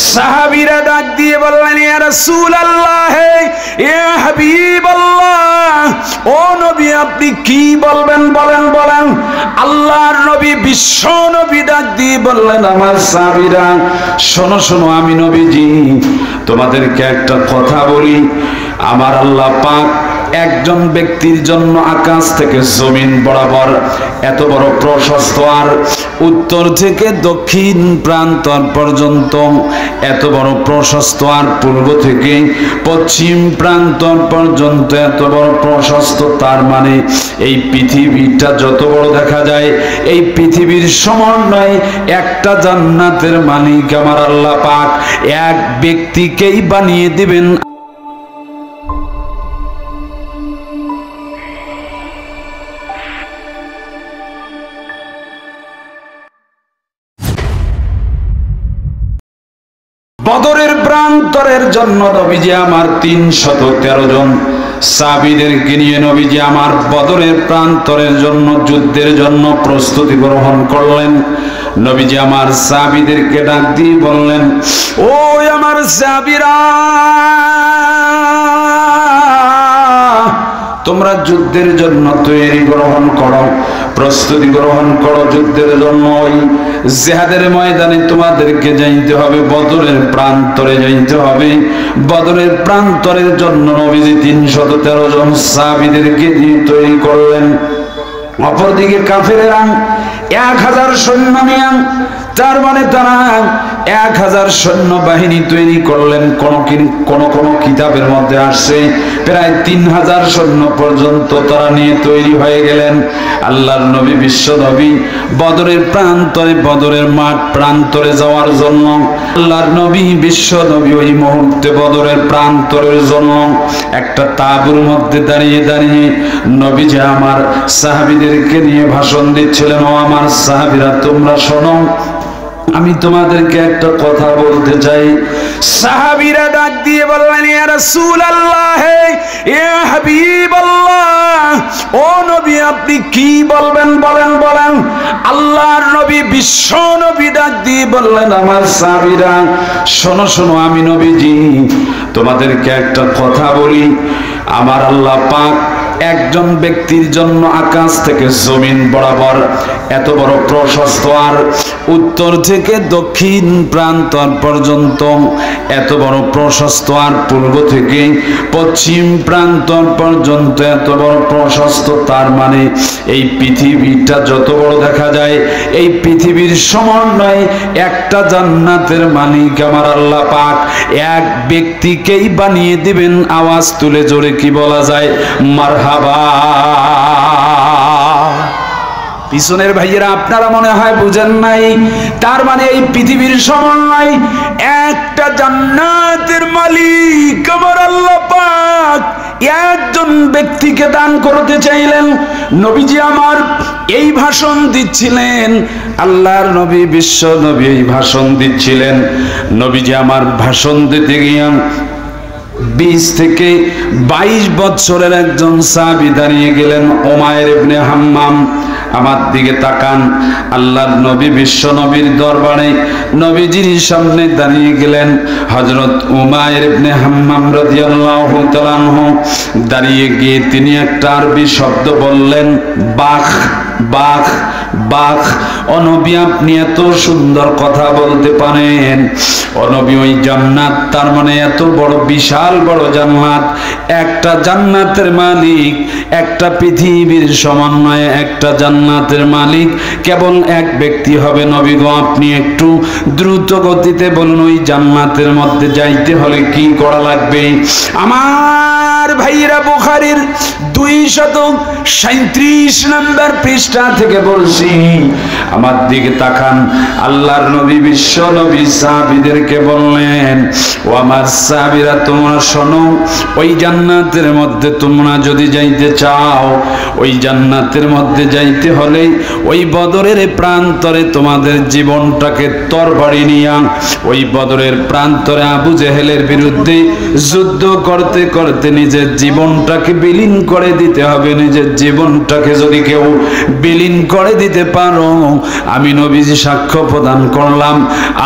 সাহাবীরা ডাক দিয়ে বললেন, ইয়া রাসূলুল্লাহ, ইয়া হাবিবাল্লাহ, ও নবী আপনি কি বলবেন, বলেন বলেন। আল্লাহর নবী বিশ্ব নবী ডাক দিয়ে বললেন, আমার সাহাবীরা শোনো শোনো, আমি নবীজি তোমাদেরকে একটা কথা বলি। আমার আল্লাহ পাক একজন ব্যক্তির জন্য আকাশ থেকে জমিন বরাবর এত বড় প্রশস্ত, আর উত্তর থেকে দক্ষিণ প্রান্তর পর্যন্ত এত বড় প্রশস্ত, আর পূর্ব থেকে পশ্চিম প্রান্তর পর্যন্ত এত বড় প্রশস্ত। তার মানে এই পৃথিবীটা যত বড় দেখা যায়, এই পৃথিবীর সমন্বয়ে একটা জান্নাতের মালিক আমার আল্লাহ পাক এক ব্যক্তিকেই বানিয়ে দিবেন। বদরের প্রান্তরের জন্য নবীজি আমার 313 জন সাহাবীদেরকে নিয়ে নবীজি আমার বদরের প্রান্তরের জন্য যুদ্ধের জন্য প্রস্তুতি গ্রহণ করলেন। নবীজি আমার সাহাবীদেরকে ডাক দিয়ে বললেন, ও আমার সাহাবীরা, তোমরা যুদ্ধের জন্য তৈরি গ্রহণ করো, প্রস্তুতি গ্রহণ করো যুদ্ধের জন্য। ওই জিহাদের ময়দানে তোমাদেরকে যাইতে হবে, বদরের প্রান্তরে যাইতে হবে। বদরের প্রান্তরের জন্য নবীজি 313 জন সাহাবীদেরকে দিয়ে তৈরি করলেন। অপরদিকে কাফেরেরা 1000 সৈন্য নিয়ে, তার মানে তারা 1000 সৈন্য বাহিনী তৈরি করলেন। কোন কোন কিতাবের মধ্যে আসছে প্রায় 3000 সৈন্য পর্যন্ত তারা নিয়ে তৈরি হয়ে গেলেন। আল্লাহর নবী বিশ্ব নবী বদরের প্রান্তরে, বদরের মাঠ প্রান্তরে যাওয়ার জন্য আল্লাহর নবী বিশ্ব নবী ওই মুহূর্তে বদরের প্রান্তরের জন্য একটা তাঁবুর মধ্যে দাঁড়িয়ে দাঁড়িয়ে নবীজি আমার সাহাবীদেরকে নিয়ে ভাষণ দিচ্ছিলেন। ও আমার সাহাবীরা, তোমরা শোনো, আমি তোমাদেরকে একটা কথা বলতে চাই। সাহাবীরা ডাক দিয়ে বললেন, ইয়া রাসূলুল্লাহ, ইয়া হাবিবাল্লাহ, ও নবী আপনি কি বলবেন, বলেন বলেন। আল্লাহর নবী বিশ্ব নবী ডাক দিয়ে বললেন, আমার সাহাবীরা শোনো শোনো, আমি নবীজি তোমাদেরকে একটা কথা বলি। আমার আল্লাহ পাক একজন ব্যক্তির জন্য আকাশ থেকে জমিন বরাবর এত বড় প্রশস্ত, আর উত্তর থেকে দক্ষিণ প্রান্তর পর্যন্ত এত বড় প্রশস্ত, আর পূর্ব থেকে পশ্চিম প্রান্তর পর্যন্ত এত বড় প্রশস্ত। তার মানে এই পৃথিবীটা যত বড় দেখা যায়, এই পৃথিবীর সমন্বয়ে একটা জান্নাতের মালিক আমার আল্লাহ পাক এক ব্যক্তিকেই বানিয়ে দিবেন। আওয়াজ তুলে জোরে কি বলা যায়? মারহাবা। পিছনের ভাইয়েরা আপনারা মনে হয় বুঝেন নাই। তার মানে এই পৃথিবীর সমন্বয় একটা জান্নাতের মালিক আমার আল্লাহ পাক একজন ব্যক্তিকে দান করতে চাইলেন। নবীজি আমার এই ভাষণ দিচ্ছিলেন, আল্লাহর নবী বিশ্ব নবী এই ভাষণ দিচ্ছিলেন। নবীজি আমার ভাষণ দিতে গিয়ে 20 থেকে 22 বছরের একজন সাহাবী দাঁড়িয়ে গেলেন, উমাইর ইবনে হাম্মাম। আমার দিকে তাকান। আল্লাহর নবী বিশ্ব নবীর দরবারে নবীজির সামনে দাঁড়িয়ে গেলেন হযরত উমাইর ইবনে হাম্মাম রাদিয়াল্লাহু তাআলা আনহু। দাঁড়িয়ে গিয়ে তিনি একটা আরবি শব্দ বললেন, বাখ বাখ বাখ। ও নবী আপনি এত সুন্দর কথা বলতে পারেন। ও নবী ওই জান্নাত, তার মানে এত বড় বিশাল বড় জান্নাত, একটা জান্নাতের মালিক, একটা পৃথিবীর সমন্বয়ে একটা জান্নাতের মালিক কেবল এক ব্যক্তি হবে। নবী গো আপনি একটু দ্রুত গতিতে বলুন, ওই জান্নাতের মধ্যে যাইতে হলে কি করা লাগবে? আমার ভাইরা বুখারীর 237 নম্বর পৃষ্ঠা থেকে বলছি, আমার দিকে তাকান। আল্লাহর নবী বিশ্ব নবী সাহাবীদেরকে বললেন, ও আমার সাহাবীরা তোমরা শোনো, ওই জান্নাতের মধ্যে তোমরা যদি যাইতে চাও, ওই জান্নাতের মধ্যে যাইতে হলে ওই বদরের প্রান্তরে তোমাদের জীবনটাকে তরবারি নিয়া ওই বদরের প্রান্তরে আবু জেহেলের বিরুদ্ধে যুদ্ধ করতে করতে নিজের জীবনটাকে বিলীন করে করে দিতে হবে। নিজের জীবনটাকে যদি কেউ বিলীন করে দিতে পারো, আমি নবীজি সাক্ষ্য প্রদান করলাম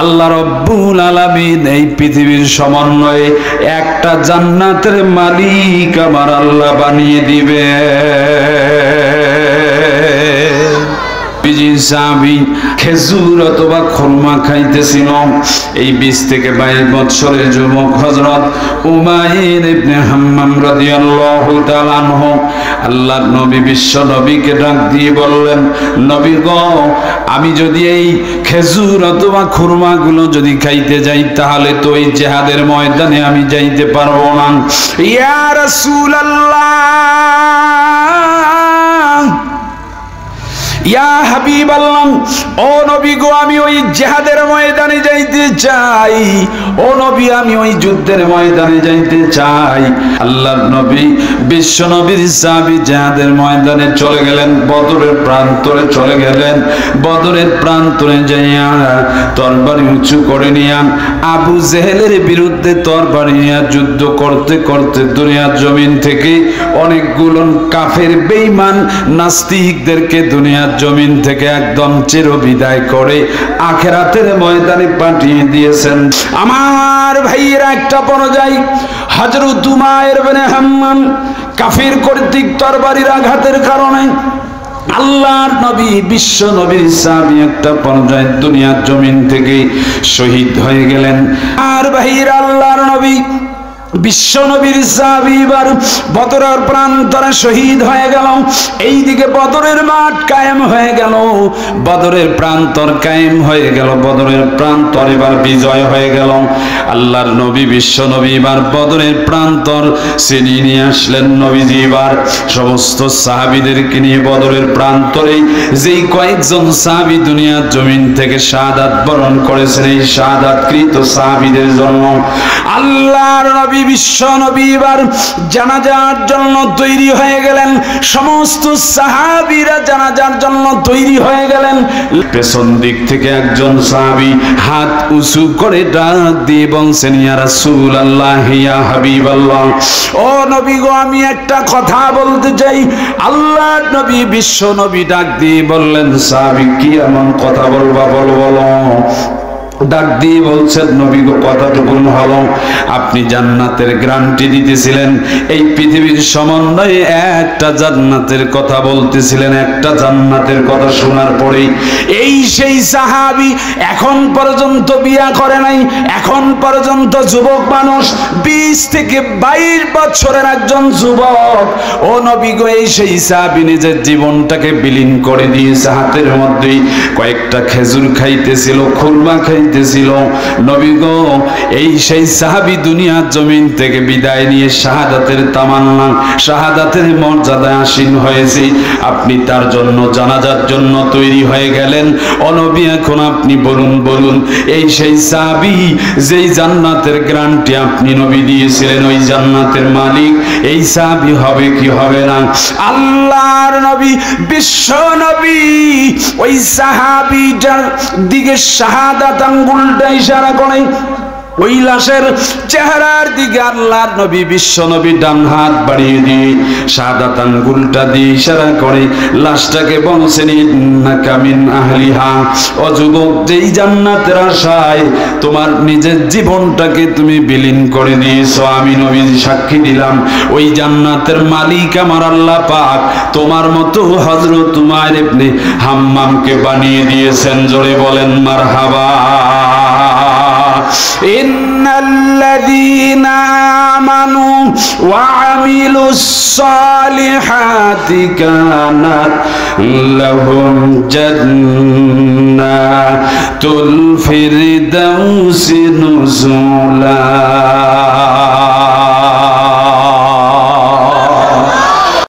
আল্লাহ রব্বুল আলামিন এই পৃথিবীর সমন্বয়ে একটা জান্নাতের মালিক আমার আল্লাহ বানিয়ে দিবে। খেজুর অথবা খুরমা খাইতেছিল। এই 20 থেকে 22 বছরের যুবক হযরত উমাইর ইবনে হাম্মাম রাদিয়াল্লাহু তাআলা আনহু আল্লাহর নবী বিশ্ব নবীকে ডাক দিয়ে বললেন, নবী গো, আমি যদি এই খেজুর অথবা খুরমা গুলো যদি খাইতে যাই তাহলে তো এই জিহাদের ময়দানে আমি যাইতে পারবো না। ইয়া রাসূলুল্লাহ, ইয়া হাবিবাল্লাহ, ও নবী গো, আমি ওই জিহাদের ময়দানে যাইতে চাই। ও নবী, আমি ওই যুদ্ধের ময়দানে যাইতে চাই। আল্লাহর নবী বিশ্ব নবীর সাহাবী জিহাদের ময়দানে চলে গেলেন, বদরের প্রান্তরে চলে গেলেন। বদরের প্রান্তরে যাইয়া তরবারি উঁচু করে নিয়া আবু জেহেলের বিরুদ্ধে তরবারি নিয়ে যুদ্ধ করতে করতে দুনিয়ার জমিন থেকে অনেকগুলো কাফের বেঈমান নাস্তিকদেরকে দুনিয়ার জমিন থেকে একদম চিরবিদায় করে আখিরাতের ময়দানে পাঠিয়ে দিয়েছেন। আমার ভাইয়েরা, একটা পর্যায়ে হযরত উমাইর ইবনে হাম্মাম কাফির কর্তৃক তরবারির আঘাতের কারণে আল্লাহর নবী বিশ্ব নবীর সাহাবী একটা পর্যায়ে দুনিয়ার জমিন থেকে শহীদ হয়ে গেলেন। আর ভাইয়েরা, আল্লাহর নবী বিশ্ব নবীর সাহাবী এবার বদরের প্রান্তরে শহীদ হয়ে গেল। এইদিকে বদরের মাঠ কায়েম হয়ে গেল, বদরের প্রান্তর কায়েম হয়ে গেল, বদরের প্রান্তর এবার বিজয় হয়ে গেল। আল্লাহর নবী বিশ্ব নবী এবার বদরের প্রান্তর ছিনিয়ে নিয়ে আসলেন। নবীজি এবার সমস্ত সাহাবীদেরকে নিয়ে বদরের প্রান্তরে যেই কয়েকজন সাহাবী দুনিয়ার জমিন থেকে শাহাদাত বরণ করেছেন, এই শাহাদাতকৃত সাহাবীদের জন্য আল্লাহর নবী বিশ্ব নবী এবার জানাজার জন্য তৈরি হয়ে গেলেন। সমস্ত সাহাবীরা জানাজার জন্য তৈরি হয়ে গেলেন। পেছন দিক থেকে একজন সাহাবী হাত উঁচু করে ডাক দিয়ে বলছেন, ইয়া রাসূলুল্লাহ, ইয়া হাবিবাল্লাহ, ও নবী গো, আমি একটা কথা বলতে চাই। আল্লাহর নবী বিশ্ব নবী ডাক দিয়ে বললেন, সাহাবী, কি এমন কথা বলবা, বলো বলো। ডাক দিয়ে বলছেন, নবী গো, কথাটুকু হলো আপনি জান্নাতের গ্যারান্টি দিতেছিলেন, এই পৃথিবীর সমন্বয়ে একটা জান্নাতের কথা বলতেছিলেন। একটা জান্নাতের কথা শোনার পরেই এই সেই সাহাবী এখন পর্যন্ত বিয়া করে নাই, এখন পর্যন্ত যুবক মানুষ, 20 থেকে 22 বছরের একজন যুবক। ও নবী গো, এই সেই সাহাবী নিজের জীবনটাকে বিলীন করে দিয়েছে। হাতের মধ্যেই কয়েকটা খেজুর খাইতেছিল, খুরমা খাইতেছিল। নবী গো, এই সেই সাহাবী দুনিয়ার জমিন থেকে বিদায় নিয়ে শাহাদাতের তামান্না, শাহাদাতের মর্যাদায় আসীন হয়েছে। আপনি তার জন্য জানাজার জন্য তৈরি হয়ে গেলেন। ও নবী, এখন আপনি বলুন বলুন, এই সেই সাহাবী যেই জান্নাতের গ্যারান্টি আপনি নবী দিয়েছিলেন, ওই জান্নাতের মালিক এই সাহাবী হবে কি হবে না? আল্লাহর নবী বিশ্ব নবী ওই সাহাবীটার দিকে শাহাদাত আঙ্গুলটা ইশারা করে। ওই লাশের চেহারার দিকে আল্লাহর নবী বিশ্ব নবী ডান হাত বাড়িয়ে দিয়ে শাহাদাত আঙ্গুলটা দিয়ে ইশারা করে লাশটাকে বলছেন, ইন্নাকা মিন আহলিহা, ও যুবক, যেই জান্নাতের আশায় তোমার নিজের জীবনটাকে তুমি বিলীন করে দিয়েছো, আমি নবী সাক্ষী দিলাম ওই জান্নাতের মালিক আমার আল্লাহ পাক তোমার মতো হযরত উমাইর ইবনে হাম্মামকে বানিয়ে দিয়েছেন। জোরে বলেন মারহাবা। ইন্নাল্লাযীনা আমানু ওয়া আমিলুস সালিহাতি কানাত লাহুম জান্নাতুল ফিরদাউসি নুজুলা।